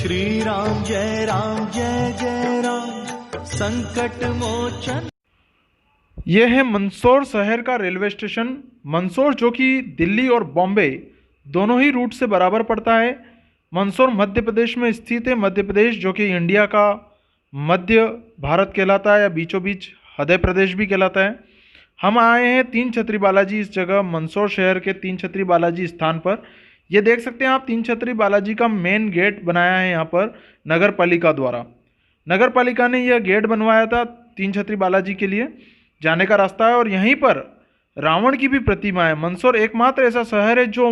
श्री राम जय जय राम संकट मोचन। यह है मंदसौर शहर का रेलवे स्टेशन। मंदसौर जो कि दिल्ली और बॉम्बे दोनों ही रूट से बराबर पड़ता है। मंदसौर मध्य प्रदेश में स्थित है। मध्य प्रदेश जो कि इंडिया का मध्य भारत कहलाता है या बीचों बीच हृदय प्रदेश भी कहलाता है। हम आए हैं तीन छत्री बालाजी इस जगह मंदसौर शहर के तीन छत्री बालाजी स्थान पर। ये देख सकते हैं आप, तीन छत्री बालाजी का मेन गेट बनाया है यहाँ पर नगर पालिका द्वारा। नगर पालिका ने यह गेट बनवाया था तीन छत्री बालाजी के लिए जाने का रास्ता है। और यहीं पर रावण की भी प्रतिमा है। मंदसौर एकमात्र ऐसा शहर है जो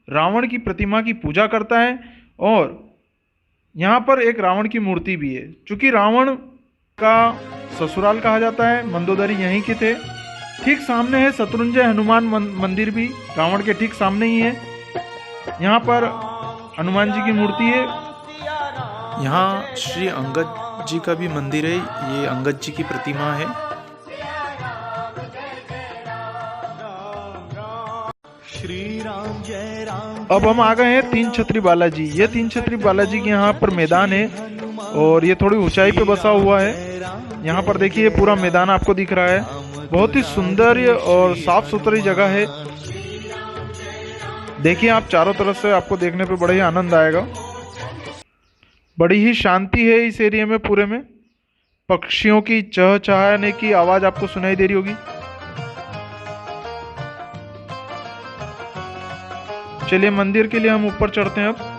रावण की प्रतिमा की पूजा करता है और यहाँ पर एक रावण की मूर्ति भी है। चूँकि रावण का ससुराल कहा जाता है, मंदोदरी यहीं के थे। ठीक सामने है शत्रुंजय हनुमान मंदिर भी रावण के ठीक सामने ही है। यहाँ पर हनुमान जी की मूर्ति है। यहाँ श्री अंगद जी का भी मंदिर है। ये अंगद जी की प्रतिमा है। श्री राम जय राम। अब हम आ गए हैं तीन छत्री बालाजी। ये तीन छत्री बालाजी के यहाँ पर मैदान है और ये थोड़ी ऊंचाई पे बसा हुआ है। यहाँ पर देखिए पूरा मैदान आपको दिख रहा है। बहुत ही सुंदर और साफ सुथरी जगह है। देखिए आप चारों तरफ से आपको देखने पे बड़ा ही आनंद आएगा। बड़ी ही शांति है इस एरिया में पूरे में। पक्षियों की चहचहाने की आवाज आपको सुनाई दे रही होगी। चलिए मंदिर के लिए हम ऊपर चढ़ते हैं अब।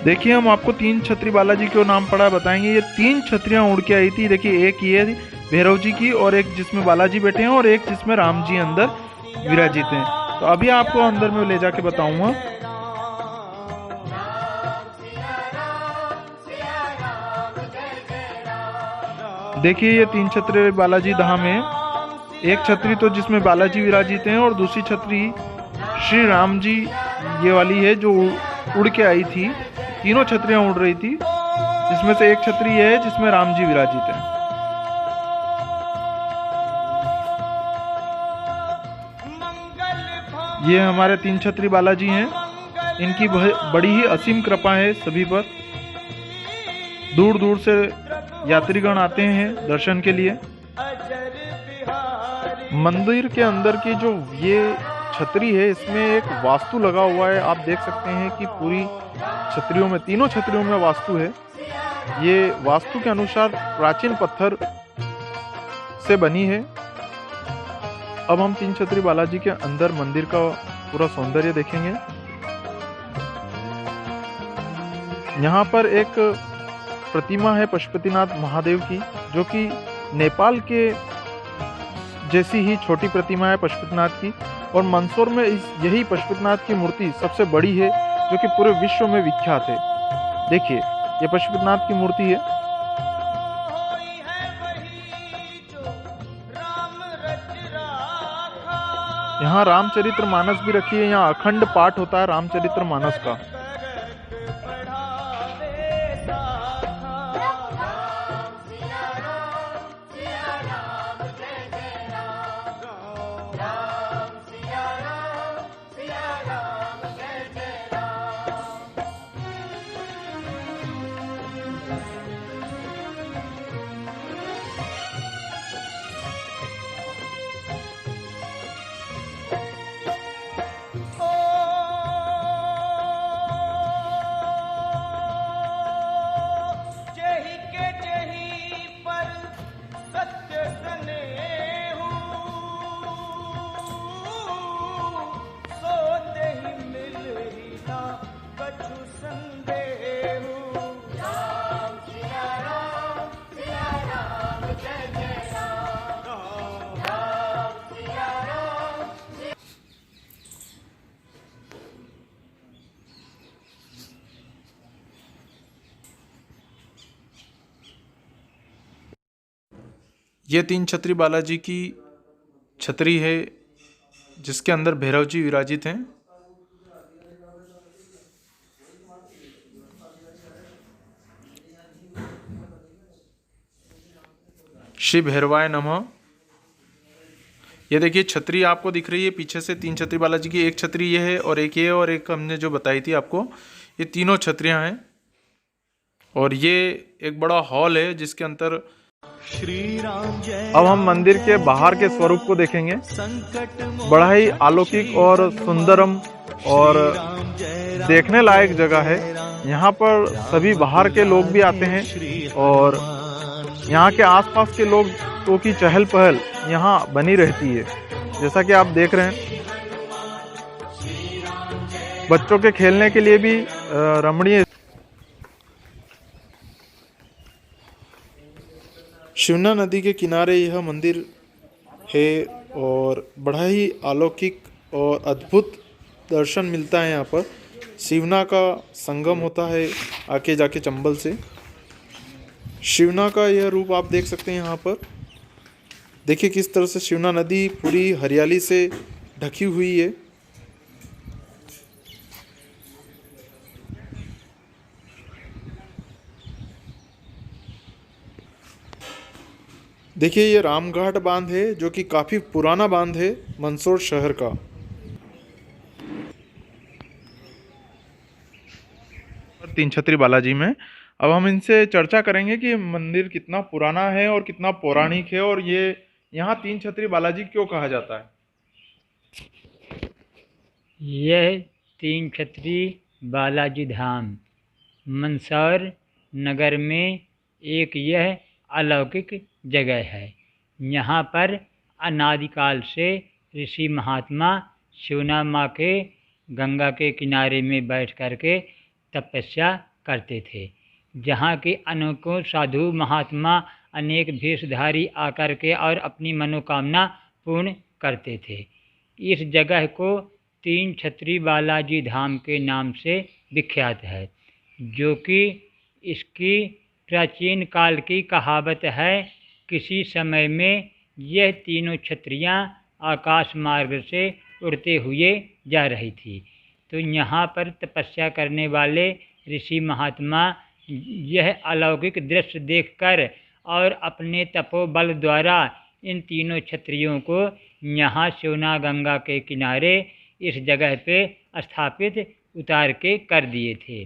देखिए हम आपको तीन छत्री बालाजी क्यों नाम पड़ा बताएंगे। ये तीन छत्रियां उड़ के आई थी। देखिए एक ये भैरव जी की और एक जिसमें बालाजी बैठे हैं और एक जिसमें राम जी अंदर विराजित हैं। तो अभी आपको अंदर में ले जाके बताऊंगा। देखिए ये तीन छत्री बालाजी धाम है। एक छतरी तो जिसमें बालाजी विराजित हैं और दूसरी छतरी श्री राम जी ये वाली है जो उड़ के आई थी। तीनों छतरियां उड़ रही थी, जिसमें से एक छतरी है जिसमें राम जी विराजित हैं। ये हमारे तीन छत्री बालाजी हैं। इनकी बड़ी ही असीम कृपा है सभी पर। दूर दूर से यात्रीगण आते हैं दर्शन के लिए। मंदिर के अंदर की जो ये छतरी है इसमें एक वास्तु लगा हुआ है। आप देख सकते हैं कि पूरी छतरियों में, तीनों छतरियों में वास्तु है। ये वास्तु के अनुसार प्राचीन पत्थर से बनी है। अब हम तीन छत्री बालाजी के अंदर मंदिर का पूरा सौंदर्य देखेंगे। यहाँ पर एक प्रतिमा है पशुपतिनाथ महादेव की, जो कि नेपाल के जैसी ही छोटी प्रतिमा है पशुपतिनाथ की। और मंदसौर में यही पशुपतिनाथ की मूर्ति सबसे बड़ी है, जो कि पूरे विश्व में विख्यात है। देखिए ये पशुपतिनाथ की मूर्ति है। यहाँ रामचरितमानस भी रखी है। यहाँ अखंड पाठ होता है रामचरितमानस का। ये तीन छत्री बालाजी की छतरी है जिसके अंदर भैरव जी विराजित हैं। श्री भैरवाय नमः। ये देखिए छतरी आपको दिख रही है पीछे से, 3 छतरी बालाजी की। एक छतरी ये है और एक ये और एक हमने जो बताई थी आपको, ये तीनों छतरियाँ हैं। और ये एक बड़ा हॉल है जिसके अंदर श्री राम जय अब हम मंदिर के बाहर के स्वरूप को देखेंगे। संकट बड़ा ही अलौकिक और सुंदरम और देखने लायक जगह है। यहाँ पर सभी बाहर के लोग भी आते हैं और यहाँ के आसपास के लोगों की चहल पहल यहाँ बनी रहती है। जैसा कि आप देख रहे हैं, बच्चों के खेलने के लिए भी रमणीय। शिवना नदी के किनारे यह मंदिर है और बड़ा ही अलौकिक और अद्भुत दर्शन मिलता है। यहाँ पर शिवना का संगम होता है आके जाके चंबल से। शिवना का यह रूप आप देख सकते हैं। यहाँ पर देखिए किस तरह से शिवना नदी पूरी हरियाली से ढकी हुई है। देखिए ये रामघाट बांध है जो कि काफ़ी पुराना बांध है मंदसौर शहर का। तीन छतरी बालाजी में अब हम इनसे चर्चा करेंगे कि मंदिर कितना पुराना है और कितना पौराणिक है, और ये यहाँ तीन छतरी बालाजी क्यों कहा जाता है। यह तीन छतरी बालाजी धाम मंदसौर नगर में एक यह अलौकिक जगह है। यहाँ पर अनादिकाल से ऋषि महात्मा शिवना माँ के गंगा के किनारे में बैठ कर के तपस्या करते थे, जहाँ के अनेकों साधु महात्मा अनेक भेषधारी आकर के और अपनी मनोकामना पूर्ण करते थे। इस जगह को तीन छतरी बालाजी धाम के नाम से विख्यात है, जो कि इसकी प्राचीन काल की कहावत है। किसी समय में यह तीनों छतरियाँ आकाश मार्ग से उड़ते हुए जा रही थी, तो यहाँ पर तपस्या करने वाले ऋषि महात्मा यह अलौकिक दृश्य देखकर और अपने तपोबल द्वारा इन तीनों छतरियों को यहाँ शिवना गंगा के किनारे इस जगह पे स्थापित उतार के कर दिए थे।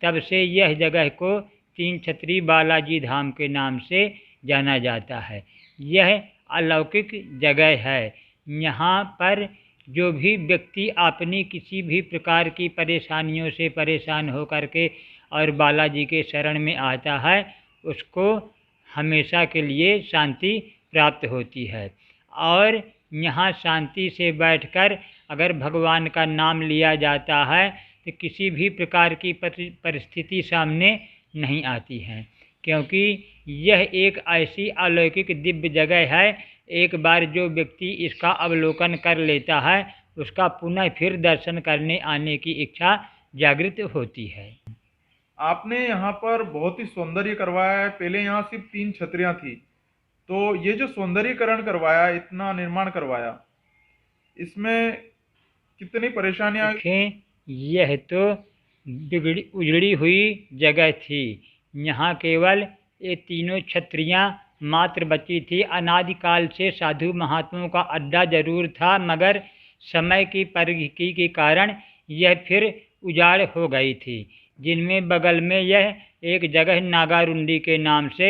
तब से यह जगह को तीन छतरी बालाजी धाम के नाम से जाना जाता है। यह अलौकिक जगह है। यहाँ पर जो भी व्यक्ति अपनी किसी भी प्रकार की परेशानियों से परेशान होकर के और बालाजी के शरण में आता है, उसको हमेशा के लिए शांति प्राप्त होती है। और यहाँ शांति से बैठकर अगर भगवान का नाम लिया जाता है तो किसी भी प्रकार की परिस्थिति सामने नहीं आती है, क्योंकि यह एक ऐसी अलौकिक दिव्य जगह है। एक बार जो व्यक्ति इसका अवलोकन कर लेता है, उसका पुनः फिर दर्शन करने आने की इच्छा जागृत होती है। आपने यहाँ पर बहुत ही सौंदर्य करवाया है। पहले यहाँ सिर्फ तीन छतरियाँ थी, तो ये जो सौंदर्यीकरण करवाया, इतना निर्माण करवाया, इसमें कितनी परेशानियाँ। देखें, यह तो उजड़ी हुई जगह थी। यहाँ केवल ये तीनों छतरियाँ मात्र बची थी। अनादिकाल से साधु महात्माओं का अड्डा जरूर था, मगर समय की परिघी के कारण यह फिर उजाड़ हो गई थी, जिनमें बगल में यह एक जगह नागारुंडी के नाम से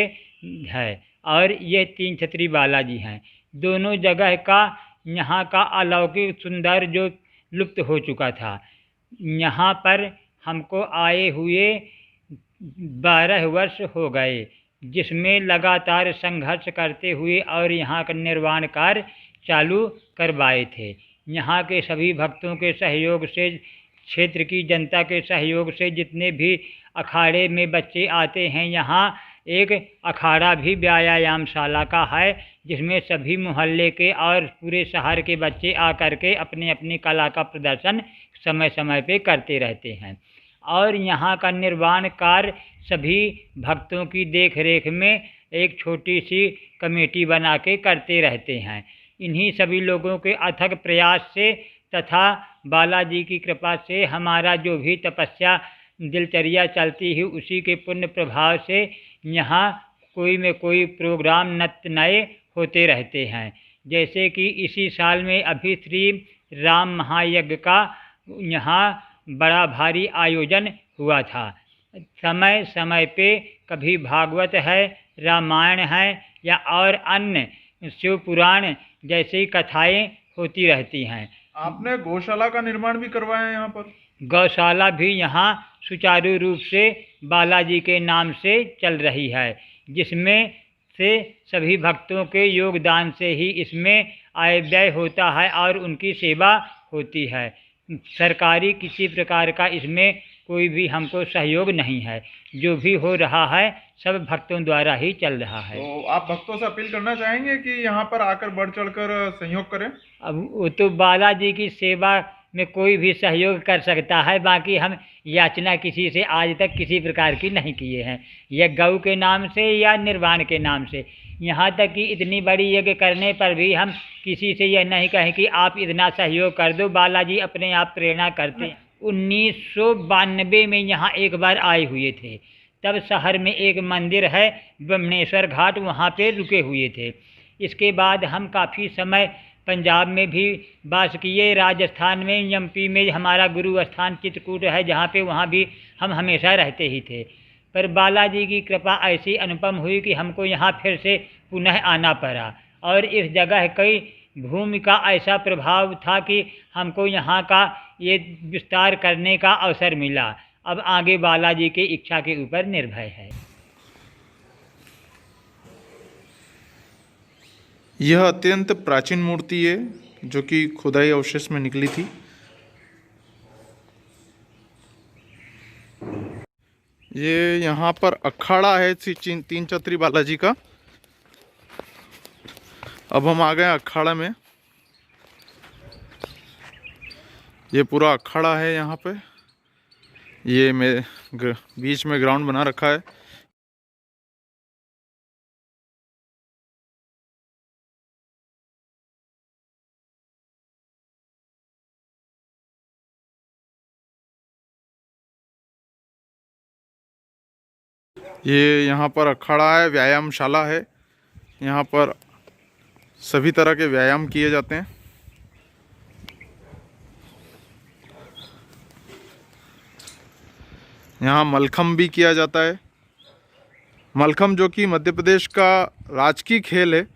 है और ये तीन छतरी बालाजी हैं। दोनों जगह का यहाँ का अलौकिक सुंदर जो लुप्त हो चुका था। यहाँ पर हमको आए हुए 12 वर्ष हो गए, जिसमें लगातार संघर्ष करते हुए और यहाँ का निर्माण कार्य चालू करवाए थे। यहाँ के सभी भक्तों के सहयोग से, क्षेत्र की जनता के सहयोग से जितने भी अखाड़े में बच्चे आते हैं, यहाँ एक अखाड़ा भी व्यायामशाला का है, जिसमें सभी मोहल्ले के और पूरे शहर के बच्चे आकर के अपने अपनी कला का प्रदर्शन समय समय पे करते रहते हैं। और यहाँ का निर्माण कार्य सभी भक्तों की देख रेख में एक छोटी सी कमेटी बना के करते रहते हैं। इन्हीं सभी लोगों के अथक प्रयास से तथा बालाजी की कृपा से हमारा जो भी तपस्या दिनचर्या चलती है, उसी के पुण्य प्रभाव से यहाँ कोई में कोई प्रोग्राम नित्य नए होते रहते हैं। जैसे कि इसी साल में अभी श्री राम महायज्ञ का यहाँ बड़ा भारी आयोजन हुआ था। समय समय पे कभी भागवत है, रामायण है या और अन्य शिव पुराण जैसी कथाएं होती रहती हैं। आपने गौशाला का निर्माण भी करवाया है यहाँ पर? गौशाला भी यहाँ सुचारू रूप से बालाजी के नाम से चल रही है, जिसमें से सभी भक्तों के योगदान से ही इसमें आय व्यय होता है और उनकी सेवा होती है। सरकारी किसी प्रकार का इसमें कोई भी हमको सहयोग नहीं है। जो भी हो रहा है सब भक्तों द्वारा ही चल रहा है। तो आप भक्तों से अपील करना चाहेंगे कि यहाँ पर आकर बढ़ चढ़कर सहयोग करें? अब वो तो बालाजी की सेवा में कोई भी सहयोग कर सकता है, बाकी हम याचना किसी से आज तक किसी प्रकार की नहीं किए हैं, यह गौ के नाम से या निर्वाण के नाम से। यहाँ तक कि इतनी बड़ी यज्ञ करने पर भी हम किसी से यह नहीं कहें कि आप इतना सहयोग कर दो, बालाजी अपने आप प्रेरणा करते हैं। 1992 में यहाँ एक बार आए हुए थे, तब शहर में एक मंदिर है ब्रह्मणेश्वर घाट, वहाँ पे रुके हुए थे। इसके बाद हम काफ़ी समय पंजाब में भी वास किए, राजस्थान में, एमपी में हमारा गुरु स्थान चित्रकूट है जहाँ पे, वहाँ भी हम हमेशा रहते ही थे। पर बालाजी की कृपा ऐसी अनुपम हुई कि हमको यहाँ फिर से पुनः आना पड़ा, और इस जगह कई भूमि का ऐसा प्रभाव था कि हमको यहाँ का ये विस्तार करने का अवसर मिला। अब आगे बालाजी की इच्छा के ऊपर निर्भर है। यह अत्यंत प्राचीन मूर्ति है जो कि खुदाई अवशेष में निकली थी। ये यहाँ पर अखाड़ा है तीन छतरी बालाजी का। अब हम आ गए अखाड़ा में। ये पूरा अखाड़ा है यहाँ पे। ये बीच में ग्राउंड बना रखा है। ये यहाँ पर अखाड़ा है, व्यायामशाला है। यहाँ पर सभी तरह के व्यायाम किए जाते हैं। यहाँ मलखम भी किया जाता है। मलखम जो कि मध्य प्रदेश का राजकीय खेल है।